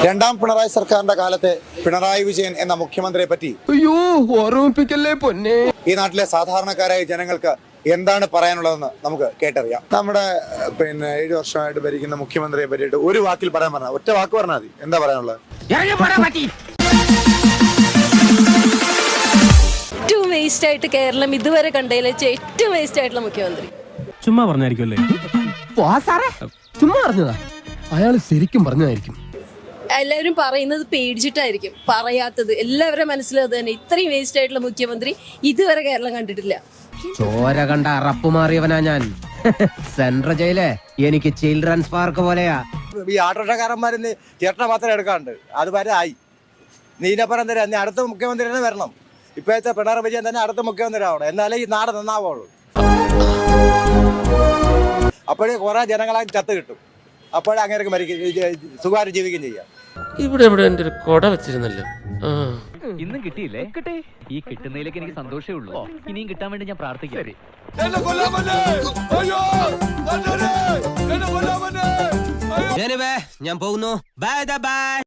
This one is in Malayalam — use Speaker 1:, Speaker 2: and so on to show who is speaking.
Speaker 1: രണ്ടാം പിണറായി സർക്കാരിന്റെ കാലത്തെ പിണറായി വിജയൻ എന്ന മുഖ്യമന്ത്രിയെ പറ്റി
Speaker 2: ഓർമ്മിപ്പിക്കല്ലേ പൊന്നെ.
Speaker 1: ഈ നാട്ടിലെ സാധാരണക്കാരായ ജനങ്ങൾക്ക് എന്താണ് പറയാനുള്ളതെന്ന് നമുക്ക് കേട്ടറിയാം. നമ്മുടെ 7 വർഷമായിട്ട് ഭരിക്കുന്ന മുഖ്യമന്ത്രിയെ പറ്റിയിട്ട് ഒരു വാക്കിൽ പറയാൻ പറഞ്ഞാൽ, ഒറ്റ വാക്ക് പറഞ്ഞാൽ മതി, എന്താ പറയാനുള്ളത്?
Speaker 3: ഏറ്റവും വേസ്റ്റ് ആയിട്ട് കേരളം ഇതുവരെ കണ്ടതിൽ വെച്ച് ഏറ്റവും വേസ്റ്റ് ആയിട്ടുള്ള മുഖ്യമന്ത്രി.
Speaker 2: ചുമ്മാ പറഞ്ഞായിരിക്കുമല്ലേ? ചുമ്മാ പറഞ്ഞതാ. അയാൾ ശരിക്കും പറഞ്ഞതായിരിക്കും.
Speaker 3: എല്ലാവരും പറയുന്നത് പേടിച്ചിട്ടായിരിക്കും പറയാത്തത്. എല്ലാവരുടെ മനസ്സിലും അത് തന്നെ. ഇത്രയും വേസ്റ്റ് ആയിട്ടുള്ള മുഖ്യമന്ത്രി ഇതുവരെ കേരളം കണ്ടിട്ടില്ല.
Speaker 4: ചോര കണ്ട അറപ്പ് മാറിയവനാ ഞാൻ. സെൻട്രൽ ജയിലെ എനിക്ക് ചിൽഡ്രൻസ് പാർക്ക് പോലെയാ.
Speaker 5: ഈ ആട്ടോഷക്കാരന്മാരിന്ന് ചേട്ടനെ മാത്രം എടുക്കാണ്ട് അത് വരെ ആയി. നീനപ്പുറം തരാം. നീ അടുത്ത മുഖ്യമന്ത്രി തന്നെ വരണം. ഇപ്പോഴത്തെ പിണറായി വിജയൻ തന്നെ അടുത്ത മുഖ്യമന്ത്രി ആവണം. എന്നാലേ ഈ നാട് നന്നാവുള്ളൂ. അപ്പോഴേ കുറെ ജനങ്ങളെ ചത്ത് കിട്ടും. അപ്പോഴേ അങ്ങനെ സുഖമായിട്ട് ജീവിക്കുകയും ചെയ്യാം.
Speaker 6: ഇവിടെ എന്റെ ഒരു കൊട വെച്ചിരുന്നല്ലോ.
Speaker 7: ഇന്നും കിട്ടിയില്ലേ? കിട്ടി. ഈ കിട്ടുന്നതിലേക്ക് എനിക്ക് സന്തോഷമേ ഉള്ളൂ. ഇനിയും കിട്ടാൻ വേണ്ടി ഞാൻ പ്രാർത്ഥിക്കാം.
Speaker 4: ഞാൻ പോകുന്നു. Bye bye.